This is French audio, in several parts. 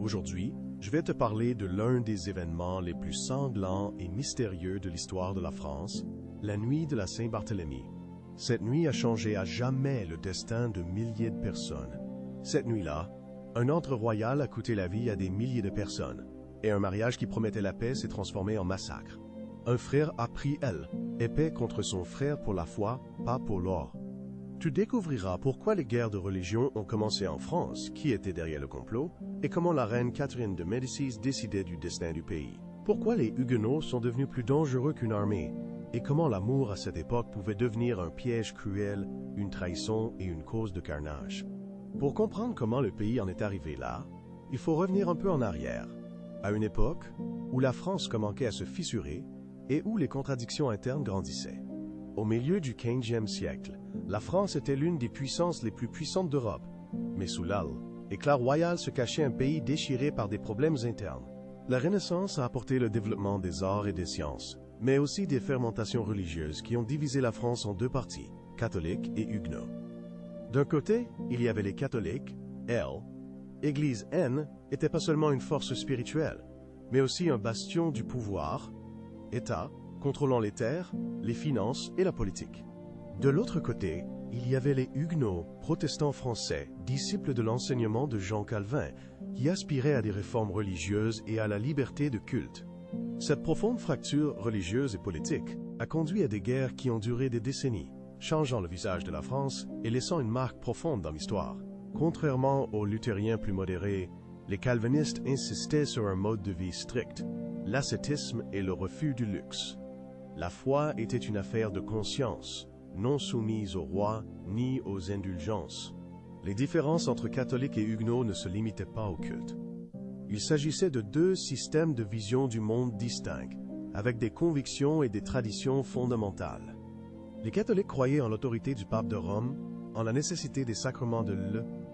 Aujourd'hui, je vais te parler de l'un des événements les plus sanglants et mystérieux de l'histoire de la France, la nuit de la Saint-Barthélemy. Cette nuit a changé à jamais le destin de milliers de personnes. Cette nuit-là, un ordre royal a coûté la vie à des milliers de personnes, et un mariage qui promettait la paix s'est transformé en massacre. Un frère a pris aile, épée contre son frère pour la foi, pas pour l'or. Tu découvriras pourquoi les guerres de religion ont commencé en France, qui était derrière le complot, et comment la reine Catherine de Médicis décidait du destin du pays. Pourquoi les Huguenots sont devenus plus dangereux qu'une armée, et comment l'amour à cette époque pouvait devenir un piège cruel, une trahison et une cause de carnage. Pour comprendre comment le pays en est arrivé là, il faut revenir un peu en arrière, à une époque où la France commençait à se fissurer et où les contradictions internes grandissaient. Au milieu du XVe siècle, la France était l'une des puissances les plus puissantes d'Europe, mais sous l'éclat royal se cachait un pays déchiré par des problèmes internes. La Renaissance a apporté le développement des arts et des sciences, mais aussi des fermentations religieuses qui ont divisé la France en deux parties, catholiques et huguenots. D'un côté, il y avait les catholiques, Église N était pas seulement une force spirituelle, mais aussi un bastion du pouvoir, État, contrôlant les terres, les finances et la politique. De l'autre côté, il y avait les Huguenots, protestants français, disciples de l'enseignement de Jean Calvin, qui aspiraient à des réformes religieuses et à la liberté de culte. Cette profonde fracture religieuse et politique a conduit à des guerres qui ont duré des décennies, changeant le visage de la France et laissant une marque profonde dans l'histoire. Contrairement aux luthériens plus modérés, les calvinistes insistaient sur un mode de vie strict, l'ascétisme et le refus du luxe. La foi était une affaire de conscience, non soumise au roi ni aux indulgences. Les différences entre catholiques et huguenots ne se limitaient pas au culte. Il s'agissait de deux systèmes de vision du monde distincts, avec des convictions et des traditions fondamentales. Les catholiques croyaient en l'autorité du pape de Rome, en la nécessité des sacrements de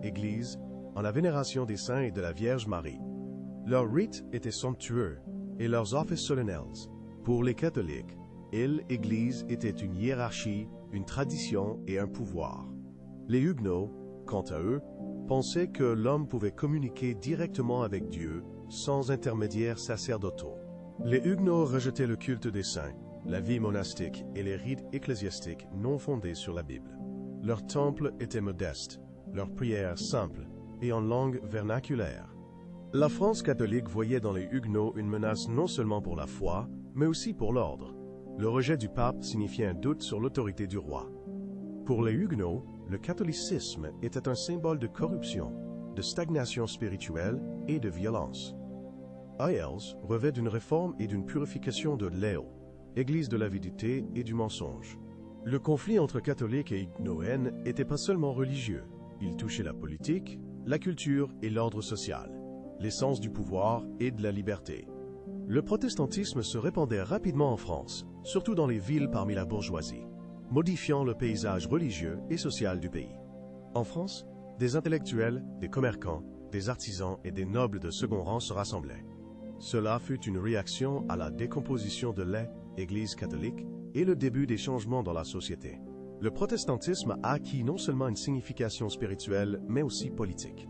l'Église, en la vénération des saints et de la Vierge Marie. Leurs rites étaient somptueux et leurs offices solennels. Pour les catholiques, l'Église était une hiérarchie, une tradition et un pouvoir. Les Huguenots, quant à eux, pensaient que l'homme pouvait communiquer directement avec Dieu sans intermédiaires sacerdotaux. Les Huguenots rejetaient le culte des saints, la vie monastique et les rites ecclésiastiques non fondés sur la Bible. Leurs temples étaient modestes, leurs prières simples et en langue vernaculaire. La France catholique voyait dans les Huguenots une menace non seulement pour la foi, mais aussi pour l'ordre. Le rejet du pape signifiait un doute sur l'autorité du roi. Pour les Huguenots, le catholicisme était un symbole de corruption, de stagnation spirituelle et de violence. Ailes rêvait d'une réforme et d'une purification de l'Éo, église de l'avidité et du mensonge. Le conflit entre catholiques et huguenots n'était pas seulement religieux, il touchait la politique, la culture et l'ordre social, l'essence du pouvoir et de la liberté. Le protestantisme se répandait rapidement en France, surtout dans les villes parmi la bourgeoisie, modifiant le paysage religieux et social du pays. En France, des intellectuels, des commerçants, des artisans et des nobles de second rang se rassemblaient. Cela fut une réaction à la décomposition de l'Église catholique et le début des changements dans la société. Le protestantisme a acquis non seulement une signification spirituelle, mais aussi politique.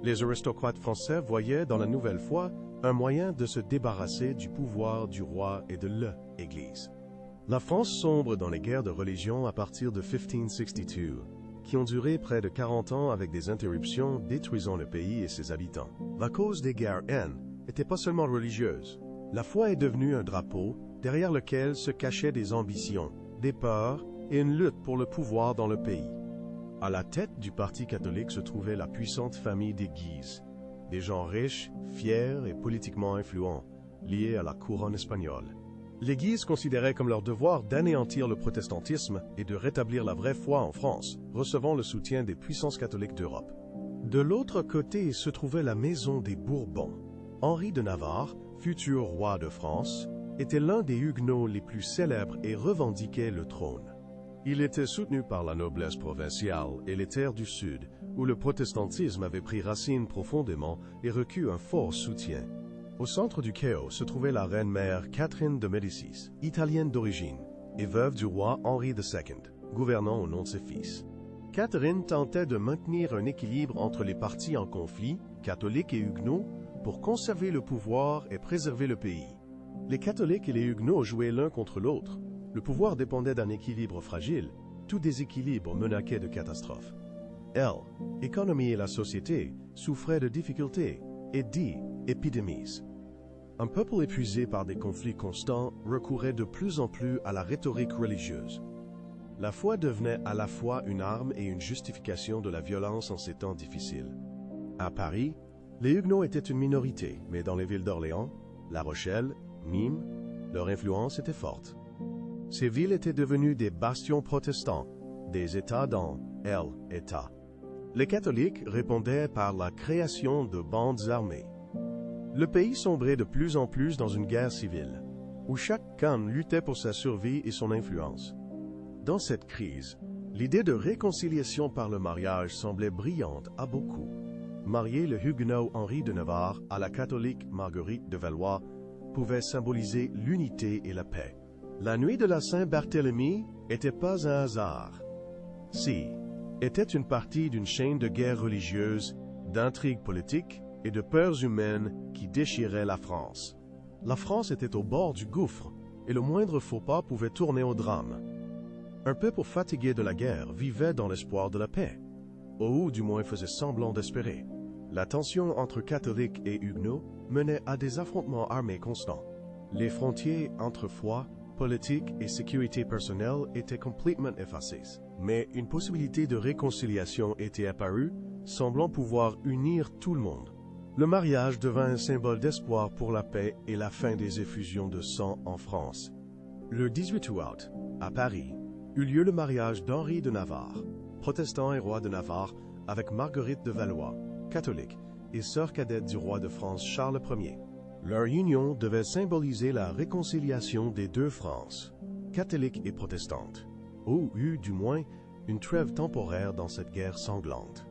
Les aristocrates français voyaient dans la nouvelle foi un moyen de se débarrasser du pouvoir du roi et de l'Église. La France sombre dans les guerres de religion à partir de 1562, qui ont duré près de 40 ans avec des interruptions détruisant le pays et ses habitants. La cause des guerres n'était pas seulement religieuse. La foi est devenue un drapeau derrière lequel se cachaient des ambitions, des peurs et une lutte pour le pouvoir dans le pays. À la tête du parti catholique se trouvait la puissante famille des Guises, des gens riches, fiers et politiquement influents, liés à la couronne espagnole. Les Guises considéraient comme leur devoir d'anéantir le protestantisme et de rétablir la vraie foi en France, recevant le soutien des puissances catholiques d'Europe. De l'autre côté se trouvait la maison des Bourbons. Henri de Navarre, futur roi de France, était l'un des Huguenots les plus célèbres et revendiquait le trône. Il était soutenu par la noblesse provinciale et les terres du Sud, où le protestantisme avait pris racine profondément et reçu un fort soutien. Au centre du chaos se trouvait la reine-mère Catherine de Médicis, italienne d'origine, et veuve du roi Henri II, gouvernant au nom de ses fils. Catherine tentait de maintenir un équilibre entre les partis en conflit, catholiques et huguenots, pour conserver le pouvoir et préserver le pays. Les catholiques et les huguenots jouaient l'un contre l'autre. Le pouvoir dépendait d'un équilibre fragile. Tout déséquilibre menaçait de catastrophes. L'économie et la société souffraient de difficultés et d'épidémies. Un peuple épuisé par des conflits constants recourait de plus en plus à la rhétorique religieuse. La foi devenait à la fois une arme et une justification de la violence en ces temps difficiles. À Paris, les Huguenots étaient une minorité, mais dans les villes d'Orléans, La Rochelle, Nîmes, leur influence était forte. Ces villes étaient devenues des bastions protestants, des États dans l'État. Les catholiques répondaient par la création de bandes armées. Le pays sombrait de plus en plus dans une guerre civile, où chaque camp luttait pour sa survie et son influence. Dans cette crise, l'idée de réconciliation par le mariage semblait brillante à beaucoup. Marier le huguenot Henri de Navarre à la catholique Marguerite de Valois pouvait symboliser l'unité et la paix. La nuit de la Saint-Barthélemy n'était pas un hasard. Était une partie d'une chaîne de guerres religieuses, d'intrigues politiques et de peurs humaines qui déchiraient la France. La France était au bord du gouffre, et le moindre faux pas pouvait tourner au drame. Un peuple fatigué de la guerre vivait dans l'espoir de la paix, ou du moins faisait semblant d'espérer. La tension entre catholiques et huguenots menait à des affrontements armés constants. Les frontières entre foi, politique et sécurité personnelle étaient complètement effacées. Mais une possibilité de réconciliation était apparue, semblant pouvoir unir tout le monde. Le mariage devint un symbole d'espoir pour la paix et la fin des effusions de sang en France. Le 18 août, à Paris, eut lieu le mariage d'Henri de Navarre, protestant et roi de Navarre, avec Marguerite de Valois, catholique, et sœur cadette du roi de France Charles Ier. Leur union devait symboliser la réconciliation des deux Frances, catholique et protestante, ou eut du moins une trêve temporaire dans cette guerre sanglante.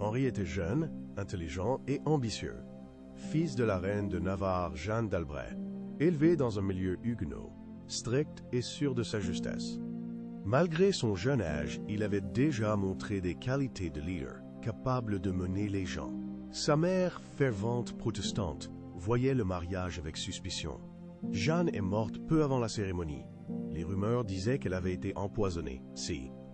Henri était jeune, intelligent et ambitieux, fils de la reine de Navarre Jeanne d'Albret, élevé dans un milieu huguenot, strict et sûr de sa justesse. Malgré son jeune âge, il avait déjà montré des qualités de leader, capable de mener les gens. Sa mère, fervente protestante, voyait le mariage avec suspicion. Jeanne est morte peu avant la cérémonie. Les rumeurs disaient qu'elle avait été empoisonnée.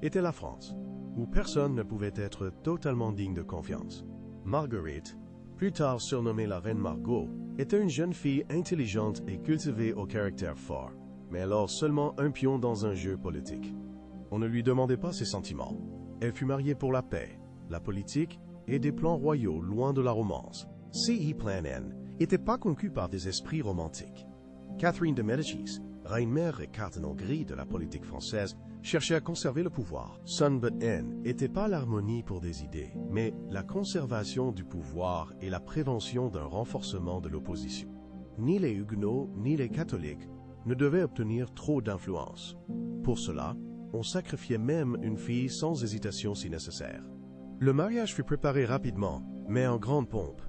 Était la France, où personne ne pouvait être totalement digne de confiance. Marguerite, plus tard surnommée la reine Margot, était une jeune fille intelligente et cultivée au caractère fort, mais alors seulement un pion dans un jeu politique. On ne lui demandait pas ses sentiments. Elle fut mariée pour la paix, la politique et des plans royaux loin de la romance. Plan N n'était pas conquis par des esprits romantiques. Catherine de Médicis, reine-mère et cardinal gris de la politique française, cherchait à conserver le pouvoir. Son but N n'était pas l'harmonie pour des idées, mais la conservation du pouvoir et la prévention d'un renforcement de l'opposition. Ni les huguenots ni les catholiques ne devaient obtenir trop d'influence. Pour cela, on sacrifiait même une fille sans hésitation si nécessaire. Le mariage fut préparé rapidement, mais en grande pompe.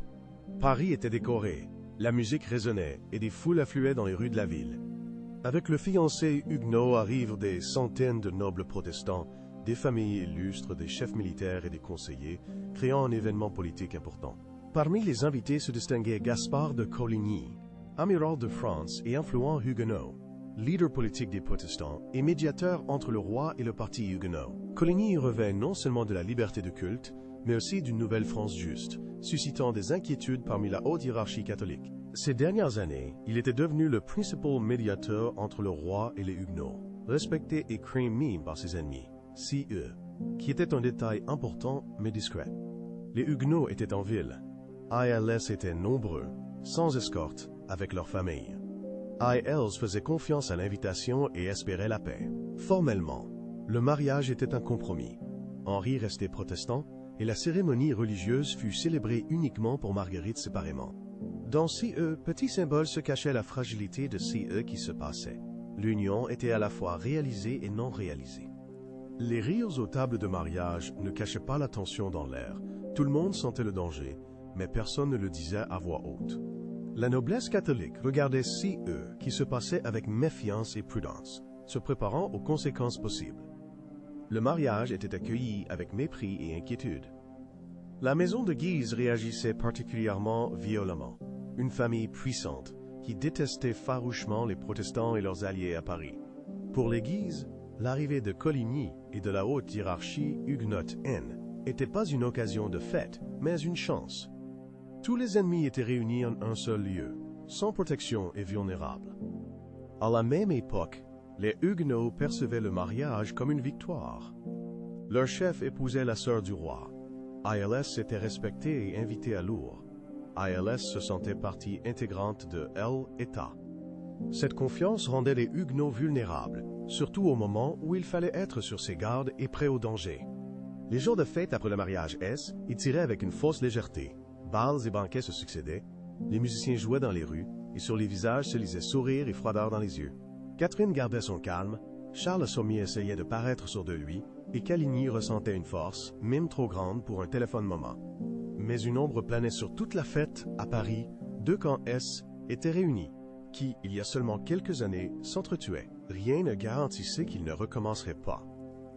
Paris était décoré, la musique résonnait et des foules affluaient dans les rues de la ville. Avec le fiancé huguenot arrivent des centaines de nobles protestants, des familles illustres, des chefs militaires et des conseillers, créant un événement politique important. Parmi les invités se distinguait Gaspard de Coligny, amiral de France et influent huguenot, leader politique des protestants et médiateur entre le roi et le parti huguenot. Coligny revêt non seulement de la liberté de culte, mais aussi d'une nouvelle France juste, suscitant des inquiétudes parmi la haute hiérarchie catholique. Ces dernières années, il était devenu le principal médiateur entre le roi et les huguenots, respecté et craint par ses ennemis, qui était un détail important mais discret. Les huguenots étaient en ville. ILS étaient nombreux, sans escorte, avec leurs familles. ILS faisait confiance à l'invitation et espérait la paix. Formellement, le mariage était un compromis. Henri restait protestant et la cérémonie religieuse fut célébrée uniquement pour Marguerite séparément. Dans petit symbole se cachait la fragilité de qui se passait. L'union était à la fois réalisée et non réalisée. Les rires aux tables de mariage ne cachaient pas la tension dans l'air. Tout le monde sentait le danger, mais personne ne le disait à voix haute. La noblesse catholique regardait qui se passait avec méfiance et prudence, se préparant aux conséquences possibles. Le mariage était accueilli avec mépris et inquiétude. La maison de Guise réagissait particulièrement violemment. Une famille puissante qui détestait farouchement les protestants et leurs alliés à Paris. Pour les Guise, l'arrivée de Coligny et de la haute hiérarchie huguenote N n'était pas une occasion de fête, mais une chance. Tous les ennemis étaient réunis en un seul lieu, sans protection et vulnérables. À la même époque, les Huguenots percevaient le mariage comme une victoire. Leur chef épousait la sœur du roi. ILS était respecté et invité à Lourdes. ILS se sentait partie intégrante de l'État. Cette confiance rendait les Huguenots vulnérables, surtout au moment où il fallait être sur ses gardes et prêt au danger. Les jours de fête après le mariage y tiraient avec une fausse légèreté. Bals et banquets se succédaient, les musiciens jouaient dans les rues, et sur les visages se lisaient sourire et froideur dans les yeux. Catherine gardait son calme, Charles Sommier essayait de paraître sûr de lui, et Coligny ressentait une force, même trop grande pour un téléphone moment. Mais une ombre planait sur toute la fête à Paris. Deux camps étaient réunis, qui, il y a seulement quelques années, s'entretuaient. Rien ne garantissait qu'ils ne recommenceraient pas.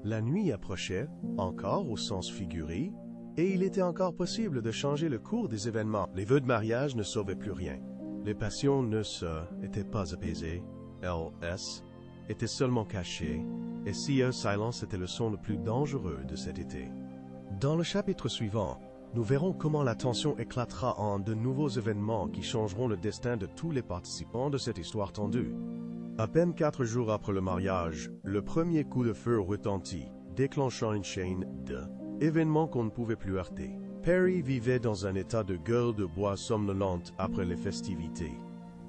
La nuit approchait, encore au sens figuré, et il était encore possible de changer le cours des événements. Les vœux de mariage ne sauvaient plus rien. Les passions n'étaient pas apaisées. LS était seulement caché, et Silence était le son le plus dangereux de cet été. Dans le chapitre suivant, nous verrons comment la tension éclatera en de nouveaux événements qui changeront le destin de tous les participants de cette histoire tendue. À peine 4 jours après le mariage, le premier coup de feu retentit, déclenchant une chaîne d'événements qu'on ne pouvait plus heurter. Paris vivait dans un état de gueule de bois somnolente après les festivités.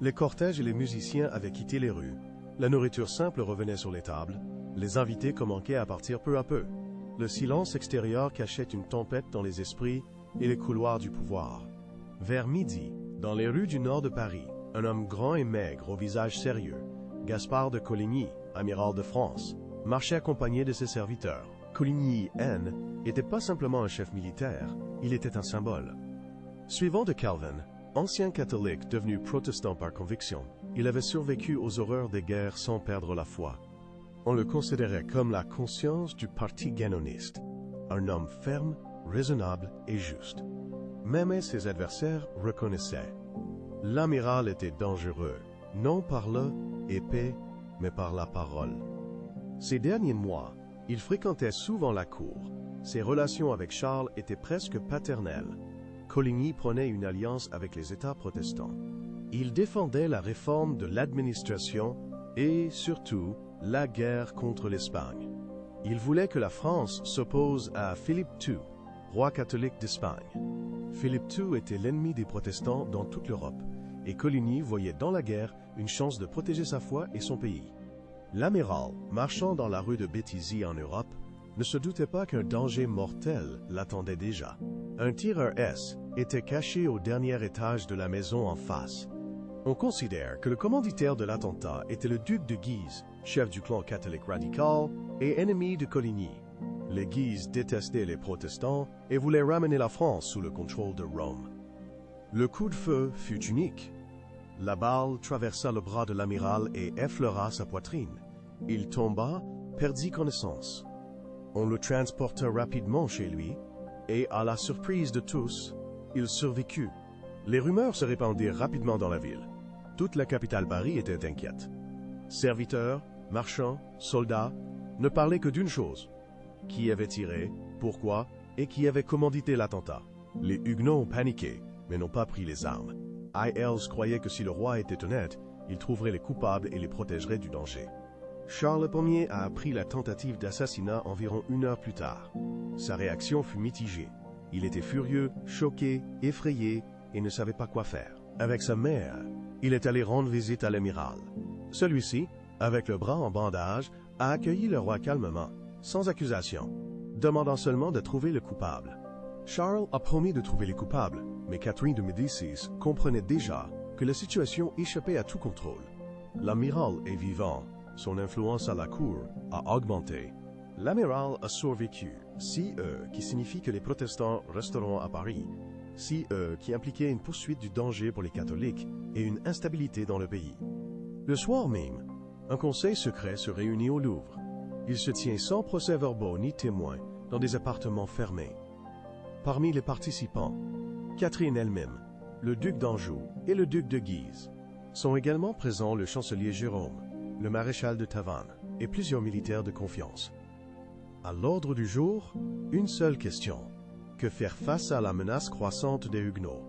Les cortèges et les musiciens avaient quitté les rues. La nourriture simple revenait sur les tables. Les invités commençaient à partir peu à peu. Le silence extérieur cachait une tempête dans les esprits et les couloirs du pouvoir. Vers midi, dans les rues du nord de Paris, un homme grand et maigre au visage sérieux, Gaspard de Coligny, amiral de France, marchait accompagné de ses serviteurs. Coligny N n'était pas simplement un chef militaire, il était un symbole. Suivant de Calvin, ancien catholique devenu protestant par conviction, il avait survécu aux horreurs des guerres sans perdre la foi. On le considérait comme la conscience du parti guénoniste, un homme ferme, raisonnable et juste. Même ses adversaires reconnaissaient. L'amiral était dangereux, non par l'épée, mais par la parole. Ces derniers mois, il fréquentait souvent la cour. Ses relations avec Charles étaient presque paternelles. Coligny prenait une alliance avec les États protestants. Il défendait la réforme de l'administration et, surtout, la guerre contre l'Espagne. Il voulait que la France s'oppose à Philippe II, roi catholique d'Espagne. Philippe II était l'ennemi des protestants dans toute l'Europe, et Coligny voyait dans la guerre une chance de protéger sa foi et son pays. L'amiral, marchant dans la rue de Béthisy en Europe, ne se doutait pas qu'un danger mortel l'attendait déjà. Un tireur était caché au dernier étage de la maison en face. On considère que le commanditaire de l'attentat était le duc de Guise, chef du clan catholique radical et ennemi de Coligny. Les Guise détestaient les protestants et voulaient ramener la France sous le contrôle de Rome. Le coup de feu fut unique. La balle traversa le bras de l'amiral et effleura sa poitrine. Il tomba, perdit connaissance. On le transporta rapidement chez lui, et à la surprise de tous, il survécut. Les rumeurs se répandirent rapidement dans la ville. Toute la capitale Paris était inquiète. Serviteurs, marchands, soldats ne parlaient que d'une chose: qui avait tiré, pourquoi et qui avait commandité l'attentat. Les Huguenots ont paniqué, mais n'ont pas pris les armes. ILS croyait que si le roi était honnête, il trouverait les coupables et les protégerait du danger. Charles Ier a appris la tentative d'assassinat environ 1 heure plus tard. Sa réaction fut mitigée. Il était furieux, choqué, effrayé et ne savait pas quoi faire. Avec sa mère, il est allé rendre visite à l'amiral. Celui-ci, avec le bras en bandage, a accueilli le roi calmement, sans accusation, demandant seulement de trouver le coupable. Charles a promis de trouver les coupables, mais Catherine de Médicis comprenait déjà que la situation échappait à tout contrôle. L'amiral est vivant, son influence à la cour a augmenté. L'amiral a survécu, qui signifie que les protestants resteront à Paris, qui impliquait une poursuite du danger pour les catholiques et une instabilité dans le pays. Le soir même, un conseil secret se réunit au Louvre. Il se tient sans procès-verbaux ni témoins, dans des appartements fermés. Parmi les participants, Catherine elle-même, le duc d'Anjou et le duc de Guise. Sont également présents le chancelier Jérôme, le maréchal de Tavannes et plusieurs militaires de confiance. À l'ordre du jour, une seule question. Que faire face à la menace croissante des Huguenots?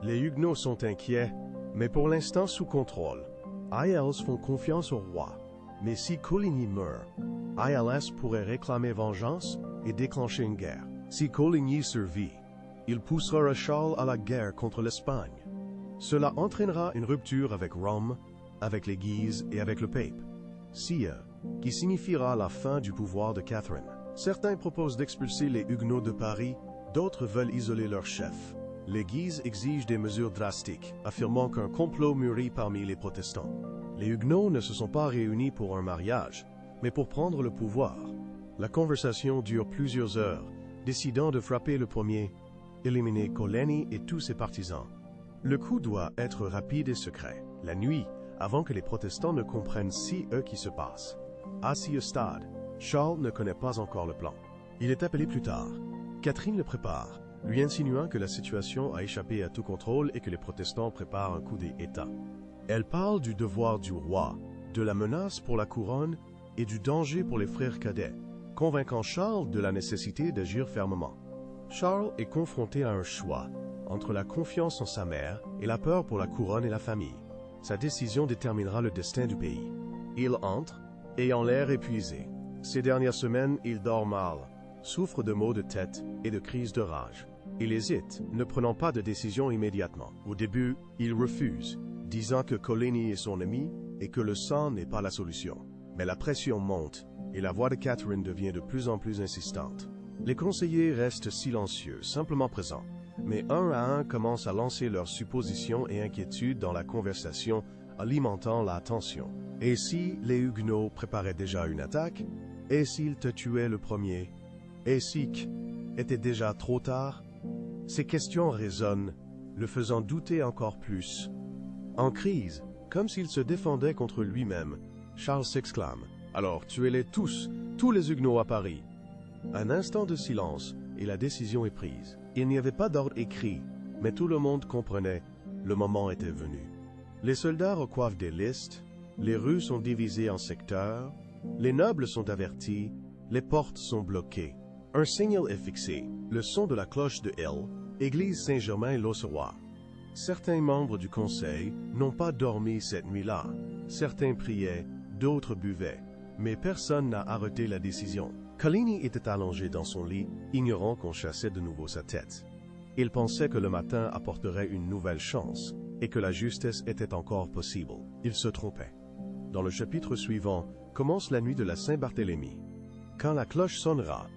Les Huguenots sont inquiets, mais pour l'instant sous contrôle. ILS font confiance au roi, mais si Coligny meurt, ILS pourrait réclamer vengeance et déclencher une guerre. Si Coligny survit, il poussera Charles à la guerre contre l'Espagne. Cela entraînera une rupture avec Rome, avec les Guises et avec le pape. Qui signifiera la fin du pouvoir de Catherine. Certains proposent d'expulser les Huguenots de Paris, d'autres veulent isoler leur chef. Les Guises exigent des mesures drastiques, affirmant qu'un complot mûrit parmi les protestants. Les Huguenots ne se sont pas réunis pour un mariage, mais pour prendre le pouvoir. La conversation dure plusieurs heures, décidant de frapper le premier, éliminer Coligny et tous ses partisans. Le coup doit être rapide et secret, la nuit, avant que les protestants ne comprennent ce qui se passe. À ce stade, Charles ne connaît pas encore le plan. Il est appelé plus tard. Catherine le prépare, lui insinuant que la situation a échappé à tout contrôle et que les protestants préparent un coup d'État. Elle parle du devoir du roi, de la menace pour la couronne et du danger pour les frères cadets, convainquant Charles de la nécessité d'agir fermement. Charles est confronté à un choix, entre la confiance en sa mère et la peur pour la couronne et la famille. Sa décision déterminera le destin du pays. Il entre, ayant l'air épuisé. Ces dernières semaines, il dort mal, souffre de maux de tête et de crises de rage. Il hésite, ne prenant pas de décision immédiatement. Au début, il refuse, disant que Coligny est son ami et que le sang n'est pas la solution. Mais la pression monte et la voix de Catherine devient de plus en plus insistante. Les conseillers restent silencieux, simplement présents, mais un à un commencent à lancer leurs suppositions et inquiétudes dans la conversation, alimentant la tension. Et si les Huguenots préparaient déjà une attaque? Et s'ils te tuaient le premier? Et si était déjà trop tard? Ces questions résonnent, le faisant douter encore plus. En crise, comme s'il se défendait contre lui-même, Charles s'exclame « Alors tuez-les tous les Huguenots à Paris !» Un instant de silence, et la décision est prise. Il n'y avait pas d'ordre écrit, mais tout le monde comprenait, le moment était venu. Les soldats recoiffent des listes, les rues sont divisées en secteurs, les nobles sont avertis, les portes sont bloquées. Un signal est fixé, le son de la cloche de Hill, église Saint-Germain-l'Auxerrois. Certains membres du conseil n'ont pas dormi cette nuit-là. Certains priaient, d'autres buvaient, mais personne n'a arrêté la décision. Coligny était allongé dans son lit, ignorant qu'on chassait de nouveau sa tête. Il pensait que le matin apporterait une nouvelle chance, et que la justesse était encore possible. Il se trompait. Dans le chapitre suivant, commence la nuit de la Saint-Barthélemy. Quand la cloche sonnera,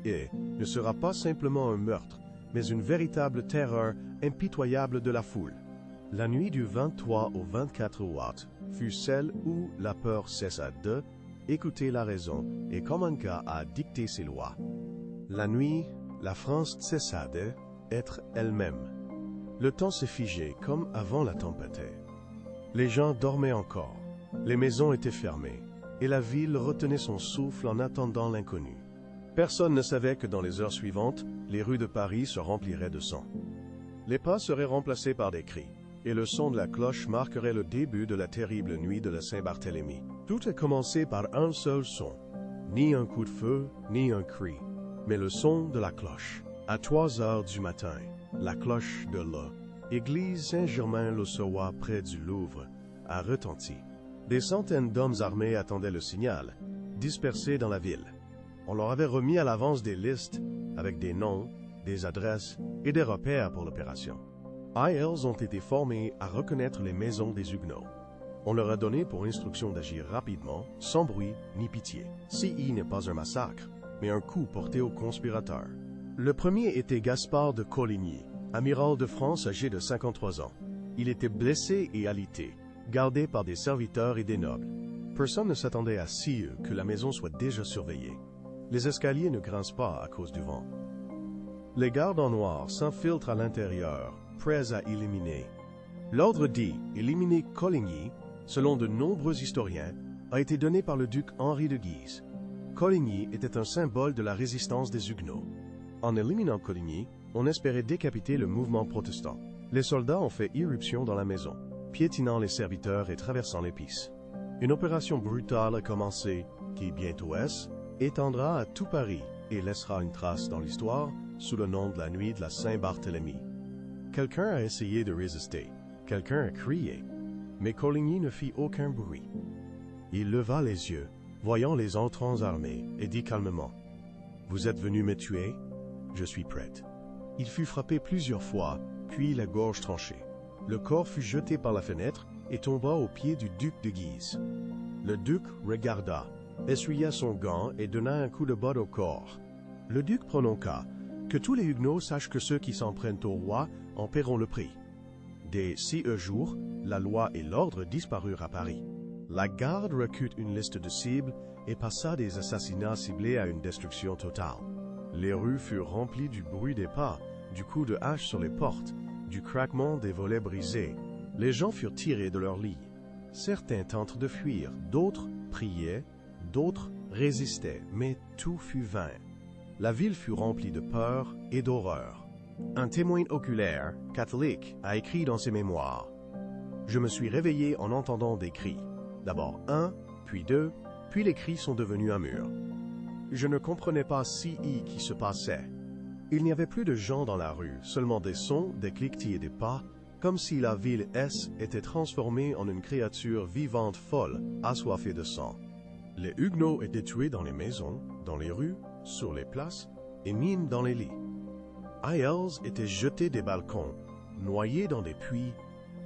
ne sera pas simplement un meurtre, mais une véritable terreur impitoyable de la foule. La nuit du 23 au 24 août fut celle où la peur cessa de écouter la raison et commença à dicter ses lois. La nuit, la France cessa d'être elle-même. Le temps s'est figé comme avant la tempête. Les gens dormaient encore, les maisons étaient fermées, et la ville retenait son souffle en attendant l'inconnu. Personne ne savait que dans les heures suivantes, les rues de Paris se rempliraient de sang. Les pas seraient remplacés par des cris, et le son de la cloche marquerait le début de la terrible nuit de la Saint-Barthélemy. Tout a commencé par un seul son, ni un coup de feu, ni un cri, mais le son de la cloche. À 3 heures du matin, la cloche de l'église Saint-Germain-l'Auxerrois près du Louvre a retenti. Des centaines d'hommes armés attendaient le signal, dispersés dans la ville. On leur avait remis à l'avance des listes avec des noms, des adresses et des repères pour l'opération. ILs ont été formés à reconnaître les maisons des Huguenots. On leur a donné pour instruction d'agir rapidement, sans bruit ni pitié. CI n'est pas un massacre, mais un coup porté aux conspirateurs. Le premier était Gaspard de Coligny, amiral de France âgé de 53 ans. Il était blessé et alité, gardé par des serviteurs et des nobles. Personne ne s'attendait à que la maison soit déjà surveillée. Les escaliers ne grincent pas à cause du vent. Les gardes en noir s'infiltrent à l'intérieur, prêts à éliminer. L'ordre dit « éliminer Coligny », selon de nombreux historiens, a été donné par le duc Henri de Guise. Coligny était un symbole de la résistance des Huguenots. En éliminant Coligny, On espérait décapiter le mouvement protestant. Les soldats ont fait irruption dans la maison, piétinant les serviteurs et traversant l'épice. Une opération brutale a commencé, qui bientôt étendra à tout Paris et laissera une trace dans l'histoire sous le nom de la nuit de la Saint-Barthélemy. Quelqu'un a essayé de résister, quelqu'un a crié, mais Coligny ne fit aucun bruit. Il leva les yeux, voyant les entrants armés, et dit calmement, « Vous êtes venus me tuer? Je suis prête. » Il fut frappé plusieurs fois, puis la gorge tranchée. Le corps fut jeté par la fenêtre et tomba aux pieds du duc de Guise. Le duc regarda, essuya son gant et donna un coup de botte au corps. Le duc prononça que tous les Huguenots sachent que ceux qui s'en prennent au roi en paieront le prix. Dès 6 jours, la loi et l'ordre disparurent à Paris. La garde recrute une liste de cibles et passa des assassinats ciblés à une destruction totale. Les rues furent remplies du bruit des pas, du coup de hache sur les portes, du craquement des volets brisés. Les gens furent tirés de leurs lits. Certains tentent de fuir, d'autres priaient, d'autres résistaient, mais tout fut vain. La ville fut remplie de peur et d'horreur. Un témoin oculaire, catholique, a écrit dans ses mémoires « Je me suis réveillé en entendant des cris. D'abord un, puis deux, puis les cris sont devenus un mur. Je ne comprenais pas qui se passait. Il n'y avait plus de gens dans la rue, seulement des sons, des cliquetis et des pas, comme si la ville S était transformée en une créature vivante folle, assoiffée de sang. Les Huguenots étaient tués dans les maisons, dans les rues, sur les places, et mis dans les lits. Aïels était jeté des balcons, noyé dans des puits,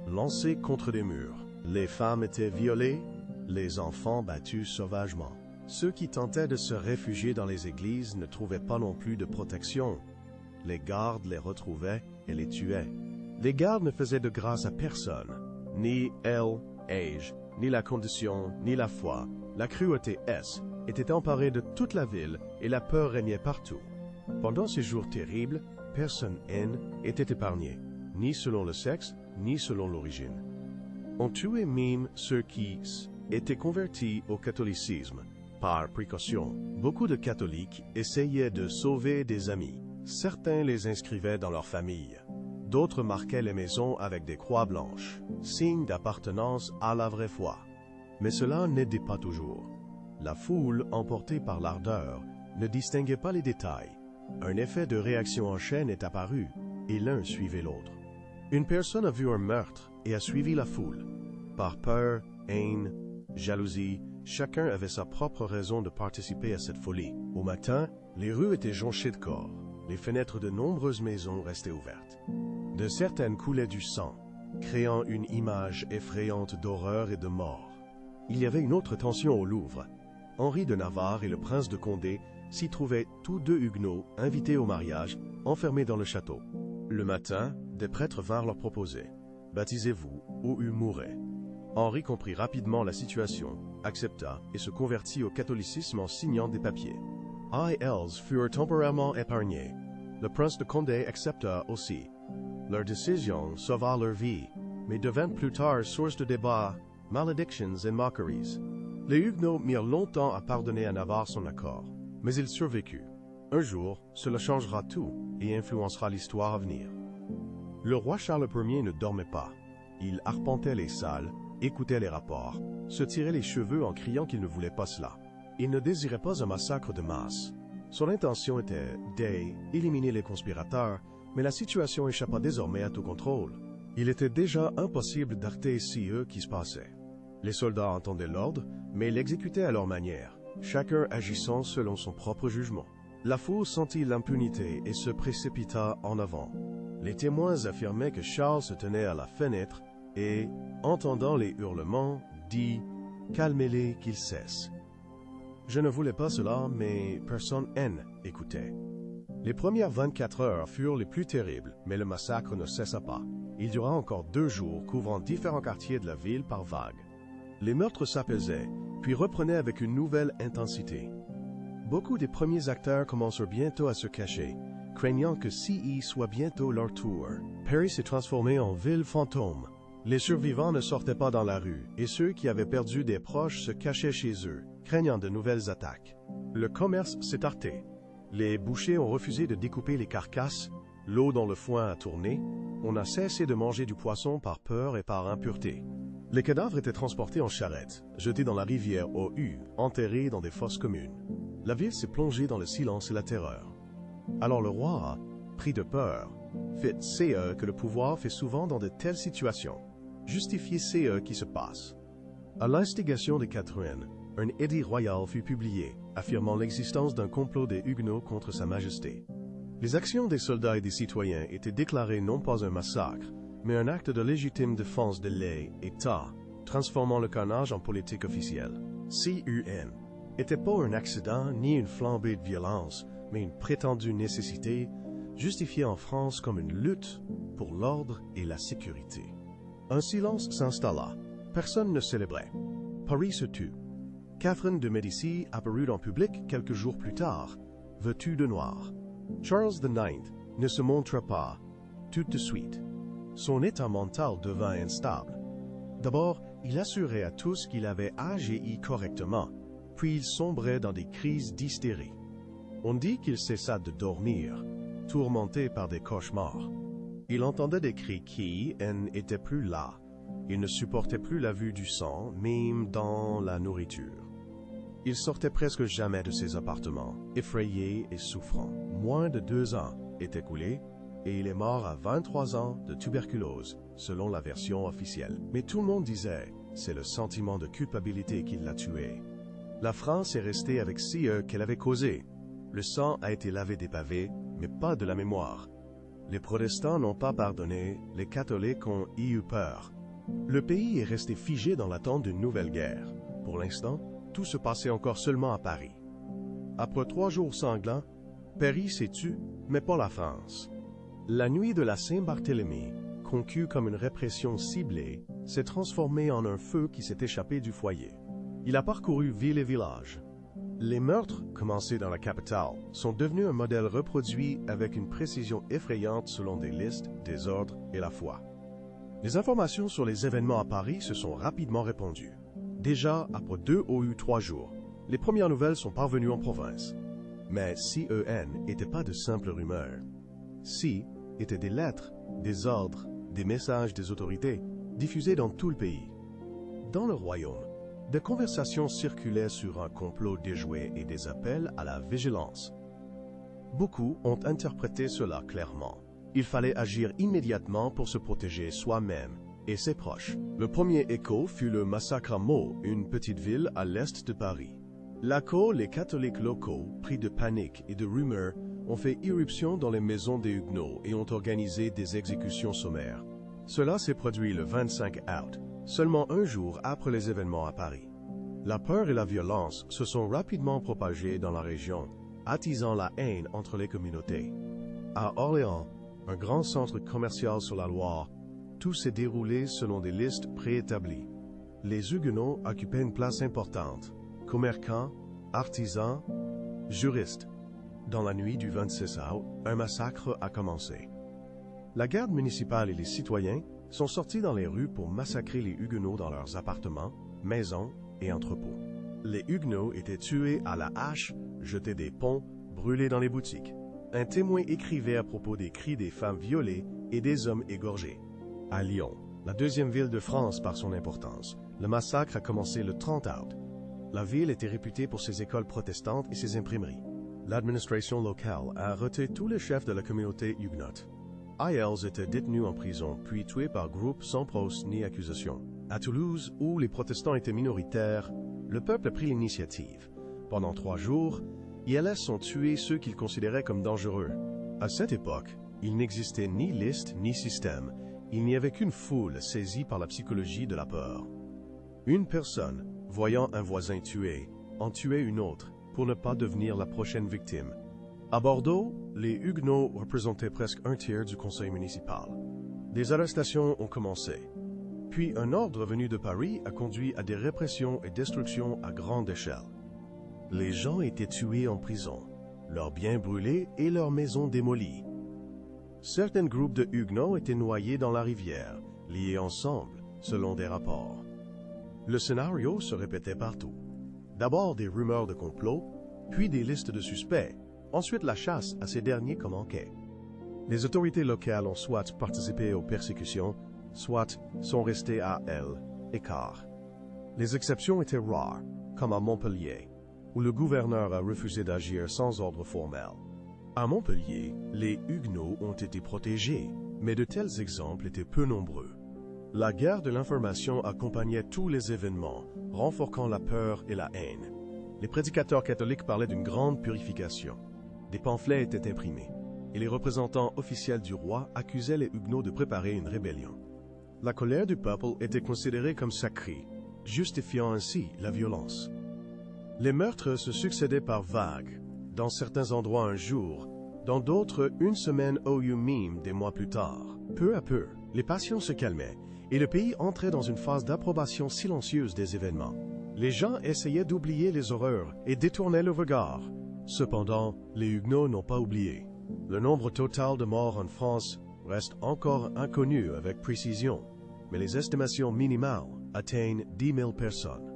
lancé contre des murs. Les femmes étaient violées, les enfants battus sauvagement. Ceux qui tentaient de se réfugier dans les églises ne trouvaient pas non plus de protection. Les gardes les retrouvaient et les tuaient. Les gardes ne faisaient de grâce à personne, ni âge, ni la condition, ni la foi. La cruauté était emparée de toute la ville et la peur régnait partout. Pendant ces jours terribles, personne était épargné, ni selon le sexe, ni selon l'origine. On tuait même ceux qui étaient convertis au catholicisme. Par précaution, beaucoup de catholiques essayaient de sauver des amis. Certains les inscrivaient dans leur famille. D'autres marquaient les maisons avec des croix blanches, signe d'appartenance à la vraie foi. Mais cela n'aidait pas toujours. La foule, emportée par l'ardeur, ne distinguait pas les détails. Un effet de réaction en chaîne est apparu, et l'un suivait l'autre. Une personne a vu un meurtre et a suivi la foule. Par peur, haine, jalousie, chacun avait sa propre raison de participer à cette folie. Au matin, les rues étaient jonchées de corps. Les fenêtres de nombreuses maisons restaient ouvertes. De certaines coulaient du sang, créant une image effrayante d'horreur et de mort. Il y avait une autre tension au Louvre. Henri de Navarre et le prince de Condé s'y trouvaient tous deux Huguenots invités au mariage, enfermés dans le château. Le matin, des prêtres vinrent leur proposer « Baptisez-vous ou mourrez ». Henri comprit rapidement la situation, accepta et se convertit au catholicisme en signant des papiers. Aïels furent temporairement épargnés. Le prince de Condé accepta aussi. Leur décision sauva leur vie, mais devint plus tard source de débats, malédictions et moqueries. Les Huguenots mirent longtemps à pardonner à Navarre son accord, mais il survécut. Un jour, cela changera tout et influencera l'histoire à venir. Le roi Charles Ier ne dormait pas. Il arpentait les salles, écoutait les rapports, se tirait les cheveux en criant qu'il ne voulait pas cela. Il ne désirait pas un massacre de masse. Son intention était d'éliminer les conspirateurs, mais la situation échappa désormais à tout contrôle. Il était déjà impossible d'arrêter ce qui se passait. Les soldats entendaient l'ordre, mais l'exécutaient à leur manière, chacun agissant selon son propre jugement. La foule sentit l'impunité et se précipita en avant. Les témoins affirmaient que Charles se tenait à la fenêtre et, entendant les hurlements, dit « Calmez-les qu'ils cessent ». Je ne voulais pas cela, mais personne écoutait. Les premières 24 heures furent les plus terribles, mais le massacre ne cessa pas. Il dura encore 2 jours, couvrant différents quartiers de la ville par vagues. Les meurtres s'apaisaient, puis reprenaient avec une nouvelle intensité. Beaucoup des premiers acteurs commencèrent bientôt à se cacher, craignant que soit bientôt leur tour. Paris s'est transformé en ville fantôme. Les survivants ne sortaient pas dans la rue, et ceux qui avaient perdu des proches se cachaient chez eux, craignant de nouvelles attaques. Le commerce s'est arrêté. Les bouchers ont refusé de découper les carcasses, l'eau dans le foin a tourné, on a cessé de manger du poisson par peur et par impureté. Les cadavres étaient transportés en charrette, jetés dans la rivière aux hues, enterrés dans des fosses communes. La ville s'est plongée dans le silence et la terreur. Alors le roi, pris de peur, fit ce que le pouvoir fait souvent dans de telles situations, justifier ce qui se passe. À l'instigation de Catherine, un édit royal fut publié, affirmant l'existence d'un complot des Huguenots contre Sa Majesté. Les actions des soldats et des citoyens étaient déclarées non pas un massacre, mais un acte de légitime défense de l'État, transformant le carnage en politique officielle. CUN n'était pas un accident ni une flambée de violence, mais une prétendue nécessité, justifiée en France comme une lutte pour l'ordre et la sécurité. Un silence s'installa. Personne ne célébrait. Paris se tut. Catherine de Médicis apparut en public quelques jours plus tard, vêtue de noir. Charles IX ne se montra pas tout de suite. Son état mental devint instable. D'abord, il assurait à tous qu'il avait agi correctement, puis il sombrait dans des crises d'hystérie. On dit qu'il cessa de dormir, tourmenté par des cauchemars. Il entendait des cris qui n'étaient plus là. Il ne supportait plus la vue du sang, même dans la nourriture. Il sortait presque jamais de ses appartements, effrayé et souffrant. Moins de 2 ans est écoulé, et il est mort à 23 ans de tuberculose, selon la version officielle. Mais tout le monde disait, c'est le sentiment de culpabilité qui l'a tué. La France est restée avec ce qu'elle avait causé. Le sang a été lavé des pavés, mais pas de la mémoire. Les protestants n'ont pas pardonné, les catholiques ont eu peur. Le pays est resté figé dans l'attente d'une nouvelle guerre. Pour l'instant, tout se passait encore seulement à Paris. Après 3 jours sanglants, Paris s'est tu, mais pas la France. La nuit de la Saint-Barthélemy, conçue comme une répression ciblée, s'est transformée en un feu qui s'est échappé du foyer. Il a parcouru ville et village. Les meurtres, commencés dans la capitale, sont devenus un modèle reproduit avec une précision effrayante selon des listes, des ordres et la foi. Les informations sur les événements à Paris se sont rapidement répandues. Déjà, après 2 ou 3 jours, les premières nouvelles sont parvenues en province. Mais CEN n'était pas de simples rumeurs. Si étaient des lettres, des ordres, des messages des autorités, diffusés dans tout le pays. Dans le royaume, des conversations circulaient sur un complot déjoué et des appels à la vigilance. Beaucoup ont interprété cela clairement. Il fallait agir immédiatement pour se protéger soi-même et ses proches. Le premier écho fut le massacre à Meaux, une petite ville à l'est de Paris. Là, les catholiques locaux, pris de panique et de rumeurs, ont fait irruption dans les maisons des Huguenots et ont organisé des exécutions sommaires. Cela s'est produit le 25 août, seulement 1 jour après les événements à Paris. La peur et la violence se sont rapidement propagées dans la région, attisant la haine entre les communautés. À Orléans, un grand centre commercial sur la Loire, tout s'est déroulé selon des listes préétablies. Les Huguenots occupaient une place importante, commerçants, artisans, juristes. Dans la nuit du 26 août, un massacre a commencé. La garde municipale et les citoyens sont sortis dans les rues pour massacrer les Huguenots dans leurs appartements, maisons et entrepôts. Les Huguenots étaient tués à la hache, jetés des ponts, brûlés dans les boutiques. Un témoin écrivait à propos des cris des femmes violées et des hommes égorgés. À Lyon, la 2e ville de France par son importance, le massacre a commencé le 30 août. La ville était réputée pour ses écoles protestantes et ses imprimeries. L'administration locale a arrêté tous les chefs de la communauté huguenote. Ils étaient détenus en prison, puis tués par groupes sans procès ni accusation. À Toulouse, où les protestants étaient minoritaires, le peuple a pris l'initiative. Pendant 3 jours, ils ont tué ceux qu'ils considéraient comme dangereux. À cette époque, il n'existait ni liste ni système. Il n'y avait qu'une foule saisie par la psychologie de la peur. Une personne, voyant un voisin tué, en tuait une autre pour ne pas devenir la prochaine victime. À Bordeaux, les Huguenots représentaient presque 1/3 du conseil municipal. Des arrestations ont commencé. Puis un ordre venu de Paris a conduit à des répressions et destructions à grande échelle. Les gens étaient tués en prison, leurs biens brûlés et leurs maisons démolies. Certains groupes de Huguenots étaient noyés dans la rivière, liés ensemble, selon des rapports. Le scénario se répétait partout. D'abord des rumeurs de complot, puis des listes de suspects, ensuite la chasse à ces derniers comme enquête. Les autorités locales ont soit participé aux persécutions, soit sont restées à elles, écart. Les exceptions étaient rares, comme à Montpellier, où le gouverneur a refusé d'agir sans ordre formel. À Montpellier, les Huguenots ont été protégés, mais de tels exemples étaient peu nombreux. La guerre de l'information accompagnait tous les événements, renforçant la peur et la haine. Les prédicateurs catholiques parlaient d'une grande purification. Des pamphlets étaient imprimés, et les représentants officiels du roi accusaient les Huguenots de préparer une rébellion. La colère du peuple était considérée comme sacrée, justifiant ainsi la violence. Les meurtres se succédaient par vagues, dans certains endroits un jour, dans d'autres une semaine au Yumim des mois plus tard. Peu à peu, les passions se calmaient, et le pays entrait dans une phase d'approbation silencieuse des événements. Les gens essayaient d'oublier les horreurs et détournaient le regard. Cependant, les Huguenots n'ont pas oublié. Le nombre total de morts en France reste encore inconnu avec précision, mais les estimations minimales atteignent 10 000 personnes.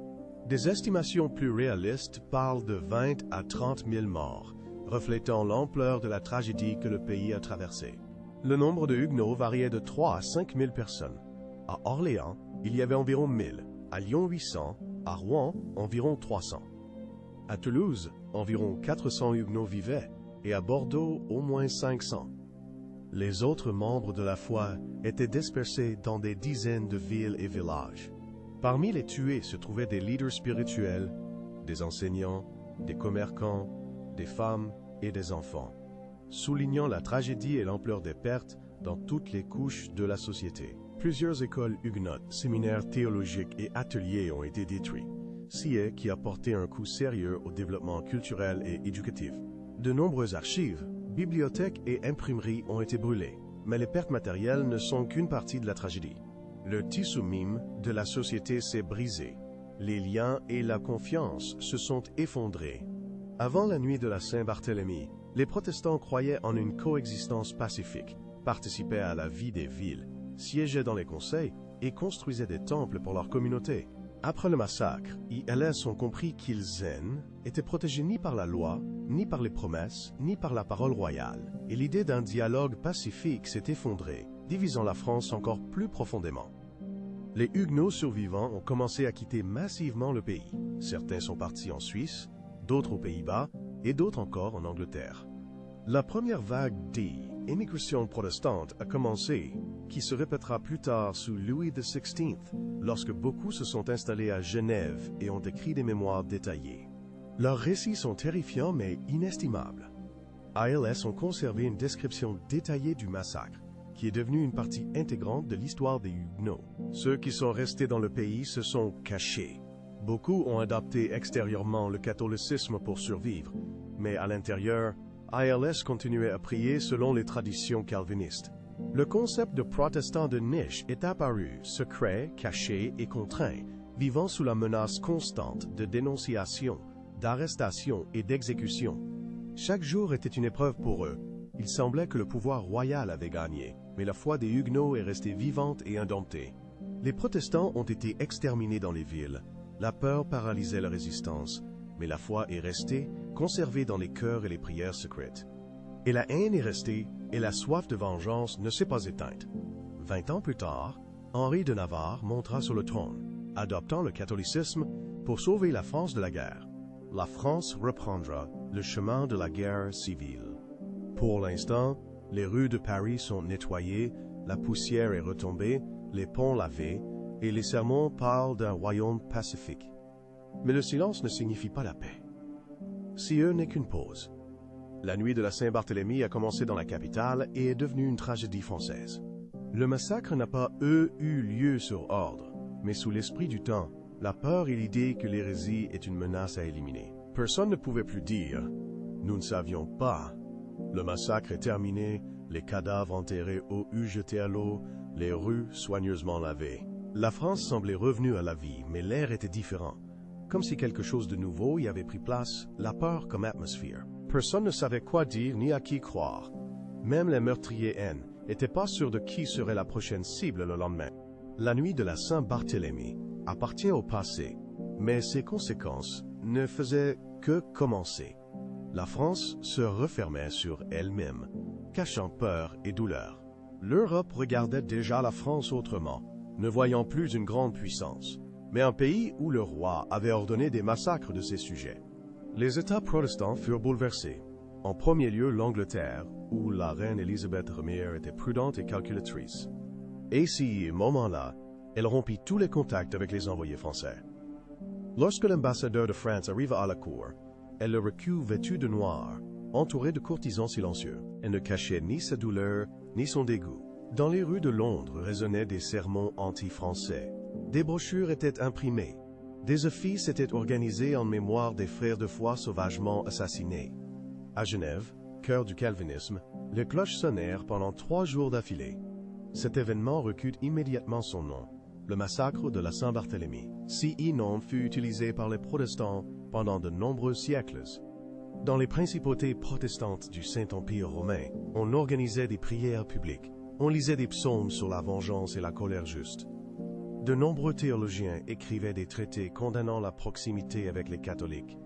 Des estimations plus réalistes parlent de 20 à 30 000 morts, reflétant l'ampleur de la tragédie que le pays a traversée. Le nombre de Huguenots variait de 3 à 5 000 personnes. À Orléans, il y avait environ 1000, à Lyon 800, à Rouen environ 300. À Toulouse, environ 400 Huguenots vivaient, et à Bordeaux au moins 500. Les autres membres de la foi étaient dispersés dans des dizaines de villes et villages. Parmi les tués se trouvaient des leaders spirituels, des enseignants, des commerçants, des femmes et des enfants, soulignant la tragédie et l'ampleur des pertes dans toutes les couches de la société. Plusieurs écoles huguenotes, séminaires théologiques et ateliers ont été détruits, qui a porté un coup sérieux au développement culturel et éducatif. De nombreuses archives, bibliothèques et imprimeries ont été brûlées, mais les pertes matérielles ne sont qu'une partie de la tragédie. Le tissu mime de la société s'est brisé. Les liens et la confiance se sont effondrés. Avant la nuit de la Saint-Barthélemy, les protestants croyaient en une coexistence pacifique, participaient à la vie des villes, siégeaient dans les conseils et construisaient des temples pour leur communauté. Après le massacre, ILS ont compris qu'ils étaient protégés ni par la loi, ni par les promesses, ni par la parole royale, et l'idée d'un dialogue pacifique s'est effondrée, divisant la France encore plus profondément. Les Huguenots survivants ont commencé à quitter massivement le pays. Certains sont partis en Suisse, d'autres aux Pays-Bas, et d'autres encore en Angleterre. La première vague d'immigration protestante a commencé, qui se répétera plus tard sous Louis XVI, lorsque beaucoup se sont installés à Genève et ont écrit des mémoires détaillés. Leurs récits sont terrifiants mais inestimables. ALS ont conservé une description détaillée du massacre, qui est devenu une partie intégrante de l'histoire des Huguenots. Ceux qui sont restés dans le pays se sont cachés. Beaucoup ont adopté extérieurement le catholicisme pour survivre, mais à l'intérieur, ALS continuait à prier selon les traditions calvinistes. Le concept de protestant de niche est apparu, secret, caché et contraint, vivant sous la menace constante de dénonciation, d'arrestation et d'exécution. Chaque jour était une épreuve pour eux. Il semblait que le pouvoir royal avait gagné, mais la foi des Huguenots est restée vivante et indomptée. Les protestants ont été exterminés dans les villes. La peur paralysait la résistance, mais la foi est restée, conservée dans les cœurs et les prières secrètes. Et la haine est restée, et la soif de vengeance ne s'est pas éteinte. 20 ans plus tard, Henri de Navarre montera sur le trône, adoptant le catholicisme pour sauver la France de la guerre. La France reprendra le chemin de la guerre civile. Pour l'instant, les rues de Paris sont nettoyées, la poussière est retombée, les ponts lavés, et les sermons parlent d'un royaume pacifique. Mais le silence ne signifie pas la paix. Cieux n'est qu'une pause. La nuit de la Saint-Barthélemy a commencé dans la capitale et est devenue une tragédie française. Le massacre n'a pas eu lieu sur ordre, mais sous l'esprit du temps, la peur et l'idée que l'hérésie est une menace à éliminer. Personne ne pouvait plus dire « Nous ne savions pas ». Le massacre est terminé, les cadavres enterrés ou jetés à l'eau, les rues soigneusement lavées. La France semblait revenue à la vie, mais l'air était différent. Comme si quelque chose de nouveau y avait pris place, la peur comme atmosphère. Personne ne savait quoi dire ni à qui croire. Même les meurtriers haines n'étaient pas sûrs de qui serait la prochaine cible le lendemain. La nuit de la Saint-Barthélemy appartient au passé, mais ses conséquences ne faisaient que commencer. La France se refermait sur elle-même, cachant peur et douleur. L'Europe regardait déjà la France autrement, ne voyant plus une grande puissance, mais un pays où le roi avait ordonné des massacres de ses sujets. Les États protestants furent bouleversés. En premier lieu l'Angleterre, où la reine Élisabeth Ier était prudente et calculatrice. Et à ce moment-là, elle rompit tous les contacts avec les envoyés français. Lorsque l'ambassadeur de France arriva à la cour, elle le recul vêtu de noir, entouré de courtisans silencieux. Elle ne cachait ni sa douleur, ni son dégoût. Dans les rues de Londres résonnaient des sermons anti-français. Des brochures étaient imprimées. Des offices étaient organisés en mémoire des frères de foi sauvagement assassinés. À Genève, cœur du calvinisme, les cloches sonnèrent pendant 3 jours d'affilée. Cet événement recule immédiatement son nom, le massacre de la Saint-Barthélemy. Ce nom fut utilisé par les protestants pendant de nombreux siècles. Dans les principautés protestantes du Saint-Empire romain, on organisait des prières publiques, on lisait des psaumes sur la vengeance et la colère juste. De nombreux théologiens écrivaient des traités condamnant la proximité avec les catholiques.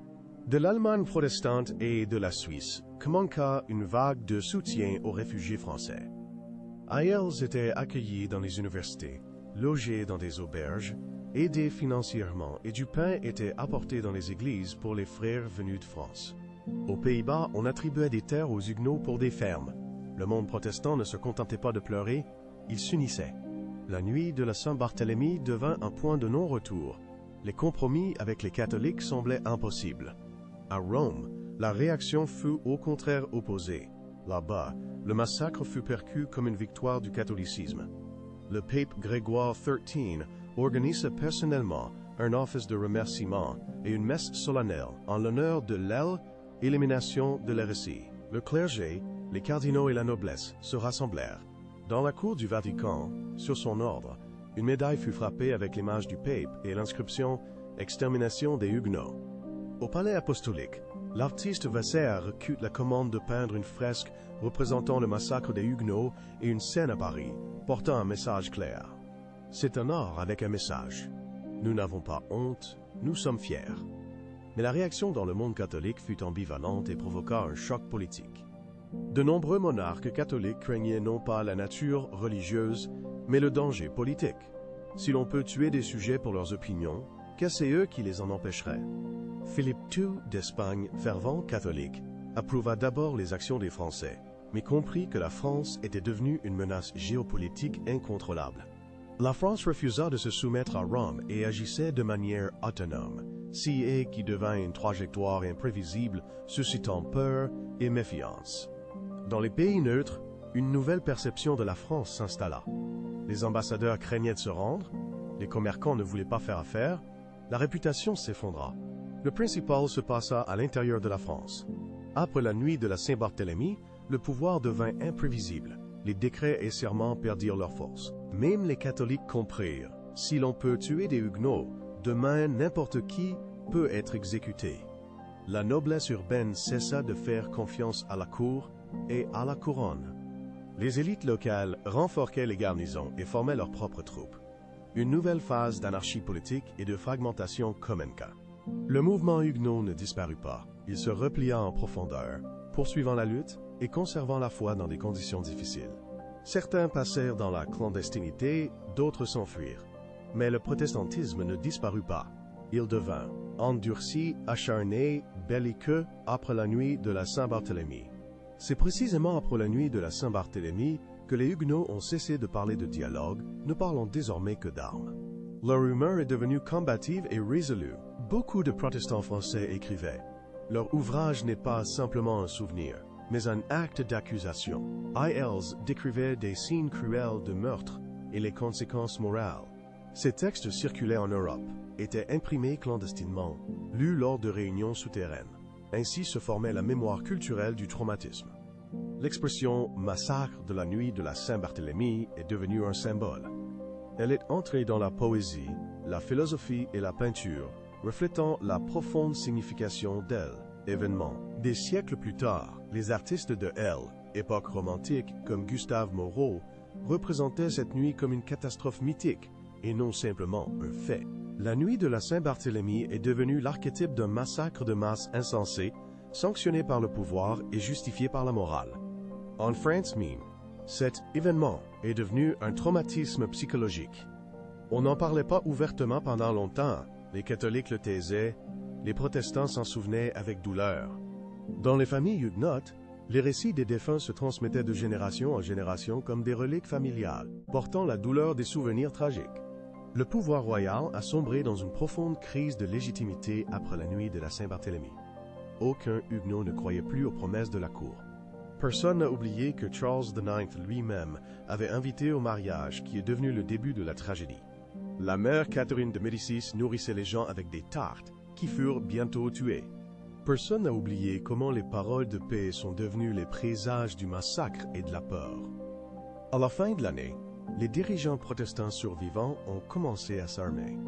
De l'Allemagne protestante et de la Suisse commença une vague de soutien aux réfugiés français. Ils étaient accueillis dans les universités, logés dans des auberges, aidés financièrement et du pain était apporté dans les églises pour les frères venus de France. Aux Pays-Bas, on attribuait des terres aux Huguenots pour des fermes. Le monde protestant ne se contentait pas de pleurer, il s'unissait. La nuit de la Saint-Barthélemy devint un point de non-retour. Les compromis avec les catholiques semblaient impossibles. À Rome, la réaction fut au contraire opposée. Là-bas, le massacre fut perçu comme une victoire du catholicisme. Le pape Grégoire XIII organisa personnellement un office de remerciement et une messe solennelle en l'honneur de l'élimination de l'hérésie. Le clergé, les cardinaux et la noblesse se rassemblèrent. Dans la cour du Vatican, sur son ordre, une médaille fut frappée avec l'image du pape et l'inscription « Extermination des Huguenots ». Au palais apostolique, l'artiste Vasser reçut la commande de peindre une fresque représentant le massacre des Huguenots et une scène à Paris, portant un message clair. C'est un art avec un message. Nous n'avons pas honte, nous sommes fiers. Mais la réaction dans le monde catholique fut ambivalente et provoqua un choc politique. De nombreux monarques catholiques craignaient non pas la nature religieuse, mais le danger politique. Si l'on peut tuer des sujets pour leurs opinions, qu'est-ce eux qui les en empêcheraient? Philippe II d'Espagne, fervent catholique, approuva d'abord les actions des Français, mais comprit que la France était devenue une menace géopolitique incontrôlable. La France refusa de se soumettre à Rome et agissait de manière autonome, qui devint une trajectoire imprévisible, suscitant peur et méfiance. Dans les pays neutres, une nouvelle perception de la France s'installa. Les ambassadeurs craignaient de se rendre, les commerçants ne voulaient pas faire affaire, la réputation s'effondra. Le principal se passa à l'intérieur de la France. Après la nuit de la Saint-Barthélemy, le pouvoir devint imprévisible. Les décrets et serments perdirent leur force. Même les catholiques comprirent, si l'on peut tuer des Huguenots, demain n'importe qui peut être exécuté. La noblesse urbaine cessa de faire confiance à la cour et à la couronne. Les élites locales renforçaient les garnisons et formaient leurs propres troupes. Une nouvelle phase d'anarchie politique et de fragmentation commença. Le mouvement huguenot ne disparut pas. Il se replia en profondeur, poursuivant la lutte et conservant la foi dans des conditions difficiles. Certains passèrent dans la clandestinité, d'autres s'enfuirent. Mais le protestantisme ne disparut pas. Il devint endurci, acharné, belliqueux après la nuit de la Saint-Barthélemy. C'est précisément après la nuit de la Saint-Barthélemy que les Huguenots ont cessé de parler de dialogue, ne parlant désormais que d'armes. Leur humeur est devenue combative et résolue. Beaucoup de protestants français écrivaient. Leur ouvrage n'est pas simplement un souvenir, mais un acte d'accusation. Ils décrivaient des signes cruels de meurtre et les conséquences morales. Ces textes circulaient en Europe, étaient imprimés clandestinement, lus lors de réunions souterraines. Ainsi se formait la mémoire culturelle du traumatisme. L'expression « massacre de la nuit de la Saint-Barthélemy » est devenue un symbole. Elle est entrée dans la poésie, la philosophie et la peinture, reflétant la profonde signification d'elle, événement. Des siècles plus tard, les artistes de époque romantique comme Gustave Moreau, représentaient cette nuit comme une catastrophe mythique, et non simplement un fait. La nuit de la Saint-Barthélemy est devenue l'archétype d'un massacre de masse insensé, sanctionné par le pouvoir et justifié par la morale. En France même, cet événement est devenu un traumatisme psychologique. On n'en parlait pas ouvertement pendant longtemps, les catholiques le taisaient, les protestants s'en souvenaient avec douleur. Dans les familles huguenotes, les récits des défunts se transmettaient de génération en génération comme des reliques familiales, portant la douleur des souvenirs tragiques. Le pouvoir royal a sombré dans une profonde crise de légitimité après la nuit de la Saint-Barthélemy. Aucun huguenot ne croyait plus aux promesses de la cour. Personne n'a oublié que Charles IX lui-même avait invité au mariage qui est devenu le début de la tragédie. La mère Catherine de Médicis nourrissait les gens avec des tartes, qui furent bientôt tués. Personne n'a oublié comment les paroles de paix sont devenues les présages du massacre et de la peur. À la fin de l'année, les dirigeants protestants survivants ont commencé à s'armer.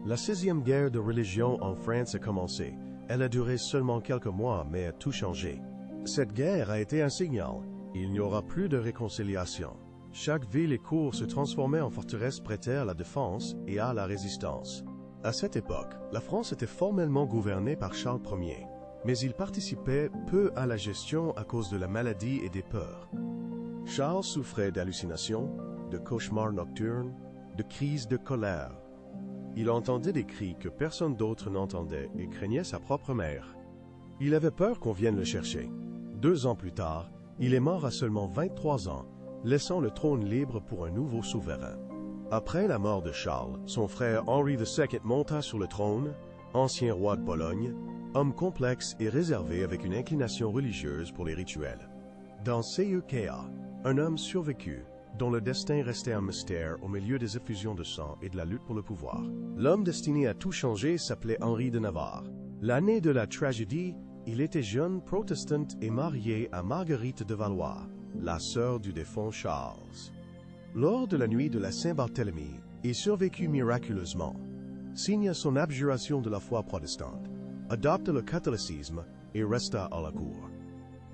La 16e guerre de religion en France a commencé. Elle a duré seulement quelques mois, mais a tout changé. Cette guerre a été un signal. Il n'y aura plus de réconciliation. Chaque ville et cour se transformaient en forteresse prêtée à la défense et à la résistance. À cette époque, la France était formellement gouvernée par Charles Ier, mais il participait peu à la gestion à cause de la maladie et des peurs. Charles souffrait d'hallucinations, de cauchemars nocturnes, de crises de colère. Il entendait des cris que personne d'autre n'entendait et craignait sa propre mère. Il avait peur qu'on vienne le chercher. 2 ans plus tard, il est mort à seulement 23 ans, laissant le trône libre pour un nouveau souverain. Après la mort de Charles, son frère Henri II monta sur le trône, ancien roi de Pologne, homme complexe et réservé avec une inclination religieuse pour les rituels. Dans Seyukea, un homme survécut, dont le destin restait un mystère au milieu des effusions de sang et de la lutte pour le pouvoir. L'homme destiné à tout changer s'appelait Henri de Navarre. L'année de la tragédie, il était jeune, protestant et marié à Marguerite de Valois, la sœur du défunt Charles. Lors de la nuit de la Saint-Barthélemy, il survécut miraculeusement, signa son abjuration de la foi protestante, adopta le catholicisme et resta à la cour.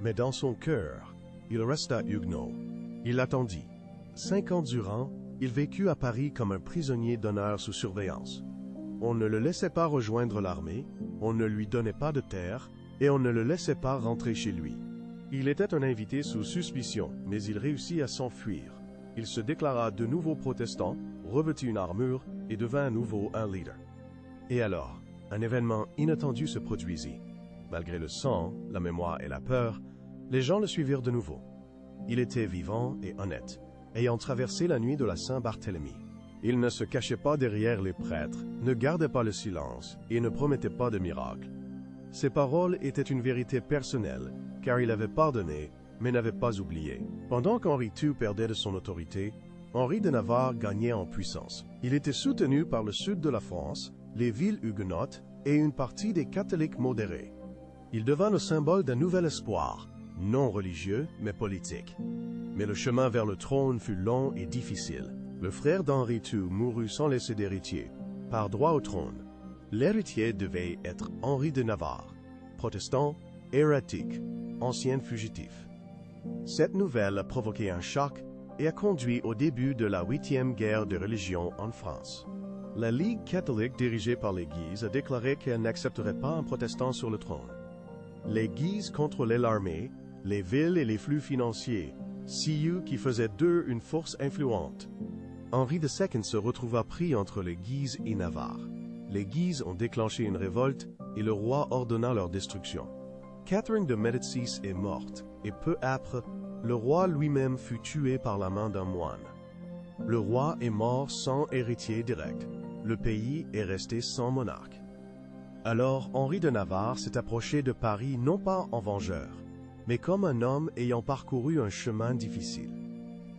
Mais dans son cœur, il resta huguenot. Il attendit. 5 ans durant, il vécut à Paris comme un prisonnier d'honneur sous surveillance. On ne le laissait pas rejoindre l'armée, on ne lui donnait pas de terre, et on ne le laissait pas rentrer chez lui. Il était un invité sous suspicion, mais il réussit à s'enfuir. Il se déclara de nouveau protestant, revêtit une armure et devint à nouveau un leader. Et alors, un événement inattendu se produisit. Malgré le sang, la mémoire et la peur, les gens le suivirent de nouveau. Il était vivant et honnête, ayant traversé la nuit de la Saint-Barthélemy. Il ne se cachait pas derrière les prêtres, ne gardait pas le silence et ne promettait pas de miracles. Ses paroles étaient une vérité personnelle, car il avait pardonné, mais n'avait pas oublié. Pendant qu'Henri II perdait de son autorité, Henri de Navarre gagnait en puissance. Il était soutenu par le sud de la France, les villes huguenotes et une partie des catholiques modérés. Il devint le symbole d'un nouvel espoir, non religieux, mais politique. Mais le chemin vers le trône fut long et difficile. Le frère d'Henri II mourut sans laisser d'héritier, par droit au trône. L'héritier devait être Henri de Navarre, protestant, hérétique, ancien fugitif. Cette nouvelle a provoqué un choc et a conduit au début de la 8e guerre de religion en France. La Ligue catholique dirigée par les Guises a déclaré qu'elle n'accepterait pas un protestant sur le trône. Les Guises contrôlaient l'armée, les villes et les flux financiers, Sioux qui faisait d'eux une force influente. Henri II se retrouva pris entre les Guises et Navarre. Les Guises ont déclenché une révolte et le roi ordonna leur destruction. Catherine de Médicis est morte et peu après, le roi lui-même fut tué par la main d'un moine. Le roi est mort sans héritier direct. Le pays est resté sans monarque. Alors Henri de Navarre s'est approché de Paris non pas en vengeur, mais comme un homme ayant parcouru un chemin difficile.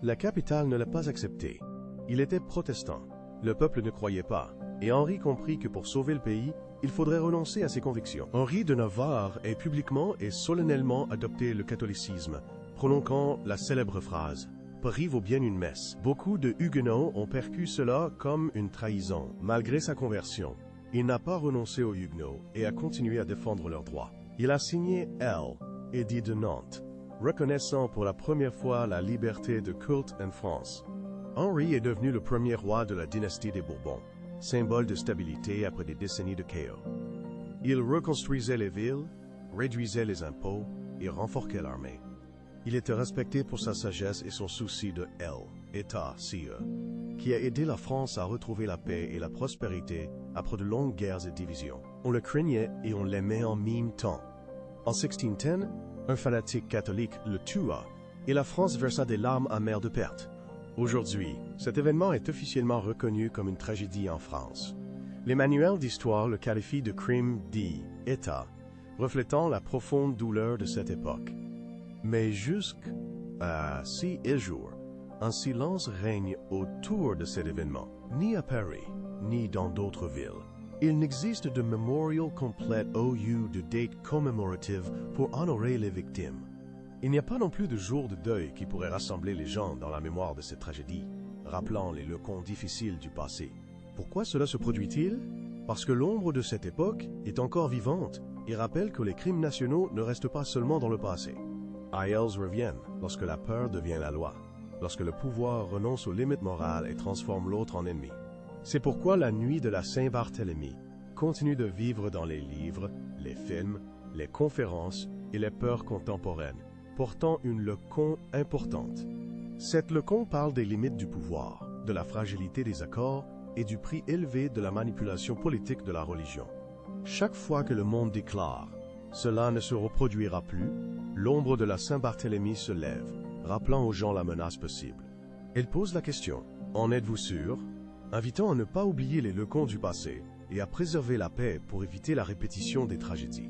La capitale ne l'a pas accepté. Il était protestant. Le peuple ne croyait pas, et Henri comprit que pour sauver le pays, il faudrait renoncer à ses convictions. Henri de Navarre a publiquement et solennellement adopté le catholicisme, prononçant la célèbre phrase « Paris vaut bien une messe ». Beaucoup de Huguenots ont perçu cela comme une trahison. Malgré sa conversion, il n'a pas renoncé aux Huguenots et a continué à défendre leurs droits. Il a signé L. Édit de Nantes, reconnaissant pour la première fois la liberté de culte en France. Henri est devenu le premier roi de la dynastie des Bourbons, symbole de stabilité après des décennies de chaos. Il reconstruisait les villes, réduisait les impôts et renforçait l'armée. Il était respecté pour sa sagesse et son souci de État, qui a aidé la France à retrouver la paix et la prospérité après de longues guerres et divisions. On le craignait et on l'aimait en même temps. En 1610, un fanatique catholique le tua et la France versa des larmes amères de perte. Aujourd'hui, cet événement est officiellement reconnu comme une tragédie en France. Les manuels d'histoire le qualifient de crime d'État, reflétant la profonde douleur de cette époque. Mais jusqu'à ces jours, un silence règne autour de cet événement, ni à Paris, ni dans d'autres villes. Il n'existe de mémorial complet ou de date commémorative pour honorer les victimes. Il n'y a pas non plus de jour de deuil qui pourrait rassembler les gens dans la mémoire de cette tragédie, rappelant les leçons difficiles du passé. Pourquoi cela se produit-il? Parce que l'ombre de cette époque est encore vivante et rappelle que les crimes nationaux ne restent pas seulement dans le passé. Elles reviennent lorsque la peur devient la loi, lorsque le pouvoir renonce aux limites morales et transforme l'autre en ennemi. C'est pourquoi la nuit de la Saint-Barthélemy continue de vivre dans les livres, les films, les conférences et les peurs contemporaines, portant une leçon importante. Cette leçon parle des limites du pouvoir, de la fragilité des accords et du prix élevé de la manipulation politique de la religion. Chaque fois que le monde déclare « Cela ne se reproduira plus », l'ombre de la Saint-Barthélemy se lève, rappelant aux gens la menace possible. Elle pose la question « En êtes-vous sûr ?», invitant à ne pas oublier les leçons du passé et à préserver la paix pour éviter la répétition des tragédies.